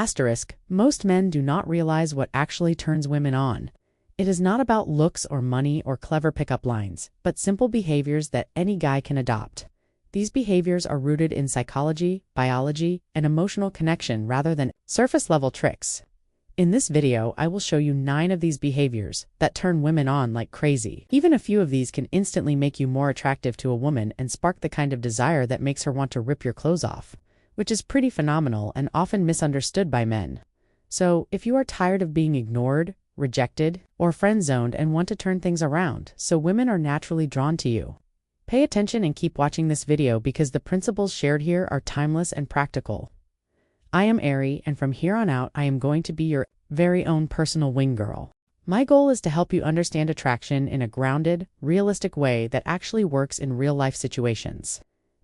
Asterisk, most men do not realize what actually turns women on. It is not about looks or money or clever pickup lines, but simple behaviors that any guy can adopt. These behaviors are rooted in psychology, biology, and emotional connection rather than surface-level tricks. In this video, I will show you 9 of these behaviors that turn women on like crazy. Even a few of these can instantly make you more attractive to a woman and spark the kind of desire that makes her want to rip your clothes off, which is pretty phenomenal and often misunderstood by men. So, if you are tired of being ignored, rejected, or friend-zoned and want to turn things around so women are naturally drawn to you, pay attention and keep watching this video because the principles shared here are timeless and practical. I am Ari, and from here on out, I am going to be your very own personal wing girl. My goal is to help you understand attraction in a grounded, realistic way that actually works in real-life situations.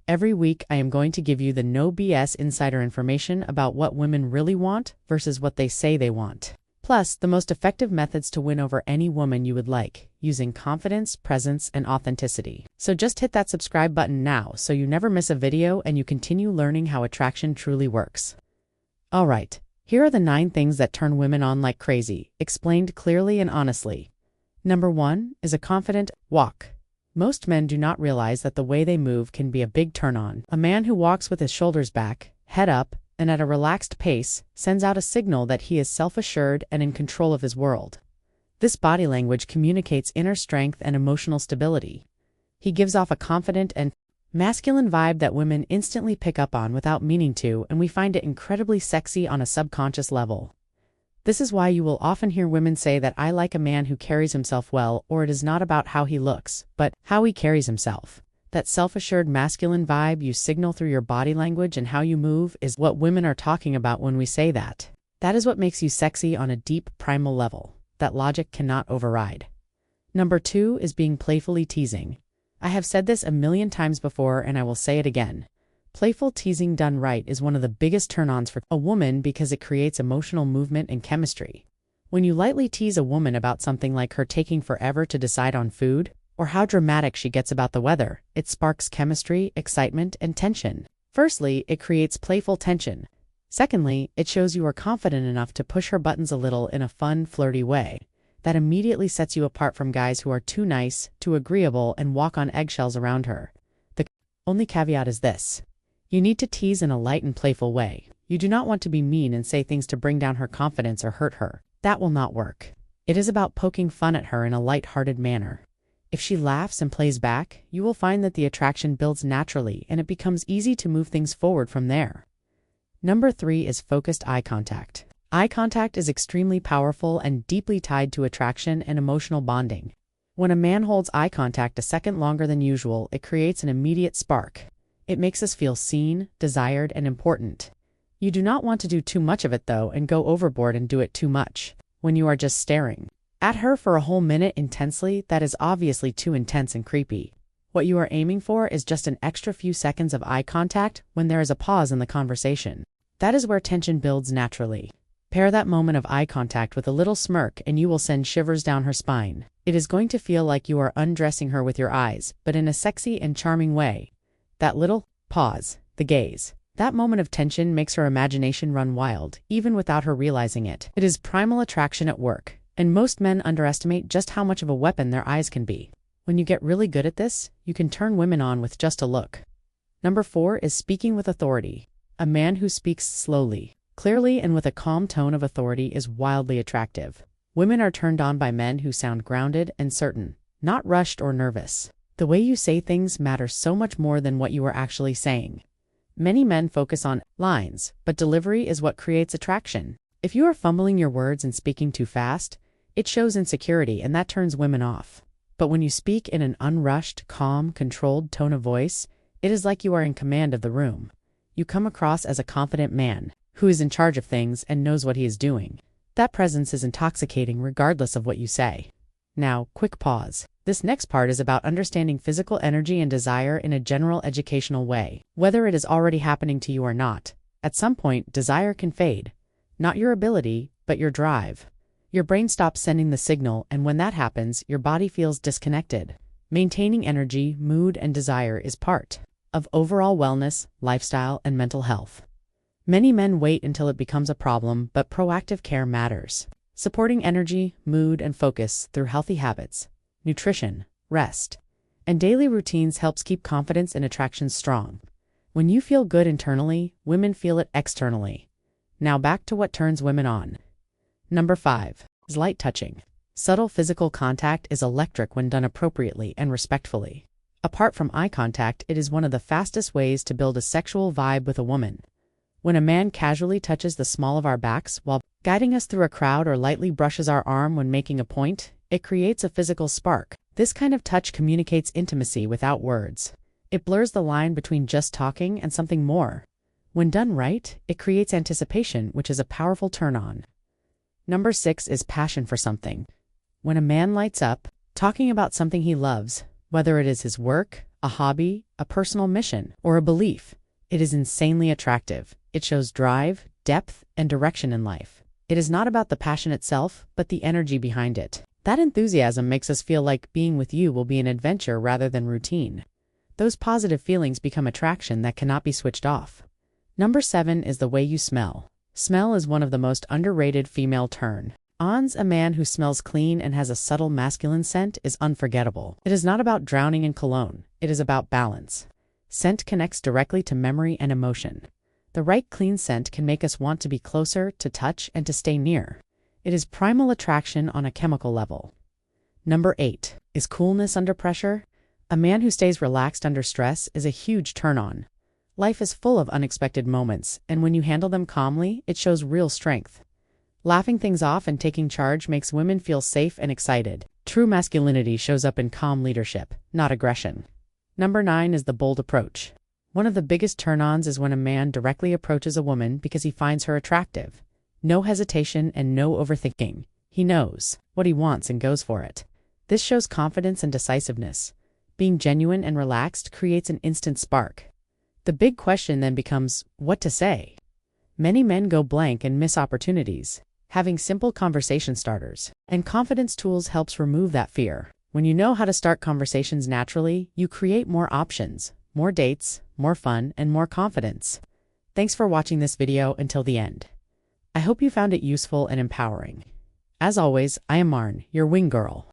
Every week, I am going to give you the no BS insider information about what women really want versus what they say they want. Plus, the most effective methods to win over any woman you would like, using confidence, presence, and authenticity. So just hit that subscribe button now so you never miss a video and you continue learning how attraction truly works. Alright, here are the 9 things that turn women on like crazy, explained clearly and honestly. Number 1 is a confident walk. Most men do not realize that the way they move can be a big turn-on. A man who walks with his shoulders back, head up, and at a relaxed pace sends out a signal that he is self-assured and in control of his world. This body language communicates inner strength and emotional stability. He gives off a confident and masculine vibe that women instantly pick up on without meaning to, and we find it incredibly sexy on a subconscious level. This is why you will often hear women say that I like a man who carries himself well, or it is not about how he looks, but how he carries himself. That self-assured masculine vibe you signal through your body language and how you move is what women are talking about when we say that. That is what makes you sexy on a deep, primal level that logic cannot override. Number 2 is being playfully teasing. I have said this a million times before and I will say it again. Playful teasing done right is one of the biggest turn-ons for a woman because it creates emotional movement and chemistry. When you lightly tease a woman about something like her taking forever to decide on food, or how dramatic she gets about the weather, it sparks chemistry, excitement, and tension. Firstly, it creates playful tension. Secondly, it shows you are confident enough to push her buttons a little in a fun, flirty way. That immediately sets you apart from guys who are too nice, too agreeable, and walk on eggshells around her. The only caveat is this. You need to tease in a light and playful way. You do not want to be mean and say things to bring down her confidence or hurt her. That will not work. It is about poking fun at her in a light-hearted manner. If she laughs and plays back, you will find that the attraction builds naturally and it becomes easy to move things forward from there. Number 3 is focused eye contact. Eye contact is extremely powerful and deeply tied to attraction and emotional bonding. When a man holds eye contact a second longer than usual, it creates an immediate spark. It makes us feel seen, desired, and important. You do not want to do too much of it though and go overboard and do it too much. When you are just staring at her for a whole minute intensely, that is obviously too intense and creepy. What you are aiming for is just an extra few seconds of eye contact when there is a pause in the conversation. That is where tension builds naturally. Pair that moment of eye contact with a little smirk and you will send shivers down her spine. It is going to feel like you are undressing her with your eyes, but in a sexy and charming way. That little pause, the gaze, that moment of tension makes her imagination run wild, even without her realizing it. It is primal attraction at work, and most men underestimate just how much of a weapon their eyes can be. When you get really good at this, you can turn women on with just a look. Number 4 is speaking with authority. A man who speaks slowly, clearly, and with a calm tone of authority is wildly attractive. Women are turned on by men who sound grounded and certain, not rushed or nervous. The way you say things matters so much more than what you are actually saying. Many men focus on lines, but delivery is what creates attraction. If you are fumbling your words and speaking too fast, it shows insecurity and that turns women off. But when you speak in an unrushed, calm, controlled tone of voice, it is like you are in command of the room. You come across as a confident man who is in charge of things and knows what he is doing. That presence is intoxicating regardless of what you say. Now, quick pause. This next part is about understanding physical energy and desire in a general educational way. Whether it is already happening to you or not, at some point, desire can fade. Not your ability, but your drive. Your brain stops sending the signal, and when that happens, your body feels disconnected. Maintaining energy, mood, and desire is part of overall wellness, lifestyle, and mental health. Many men wait until it becomes a problem, but proactive care matters. Supporting energy, mood, and focus through healthy habits, nutrition, rest, and daily routines helps keep confidence and attraction strong. When you feel good internally, women feel it externally. Now back to what turns women on. Number 5 is light touching. Subtle physical contact is electric when done appropriately and respectfully. Apart from eye contact, it is one of the fastest ways to build a sexual vibe with a woman. When a man casually touches the small of our backs while guiding us through a crowd or lightly brushes our arm when making a point, it creates a physical spark. This kind of touch communicates intimacy without words. It blurs the line between just talking and something more. When done right, it creates anticipation, which is a powerful turn-on. Number 6 is passion for something. When a man lights up, talking about something he loves, whether it is his work, a hobby, a personal mission, or a belief, it is insanely attractive. It shows drive, depth, and direction in life. It is not about the passion itself, but the energy behind it. That enthusiasm makes us feel like being with you will be an adventure rather than routine. Those positive feelings become attraction that cannot be switched off. Number 7 is the way you smell. Smell is one of the most underrated female turn-ons. A man who smells clean and has a subtle masculine scent is unforgettable. It is not about drowning in cologne. It is about balance. Scent connects directly to memory and emotion. The right clean scent can make us want to be closer, to touch, and to stay near. It is primal attraction on a chemical level. Number 8 is coolness under pressure. A man who stays relaxed under stress is a huge turn-on. Life is full of unexpected moments, and when you handle them calmly, it shows real strength. Laughing things off and taking charge makes women feel safe and excited. True masculinity shows up in calm leadership, not aggression. Number 9 is the bold approach. One of the biggest turn-ons is when a man directly approaches a woman because he finds her attractive. No hesitation and no overthinking. He knows what he wants and goes for it. This shows confidence and decisiveness. Being genuine and relaxed creates an instant spark. The big question then becomes, what to say? Many men go blank and miss opportunities. Having simple conversation starters and confidence tools helps remove that fear. When you know how to start conversations naturally, you create more options, more dates, more fun, and more confidence. Thanks for watching this video until the end. I hope you found it useful and empowering. As always, I am Marn, your wing girl.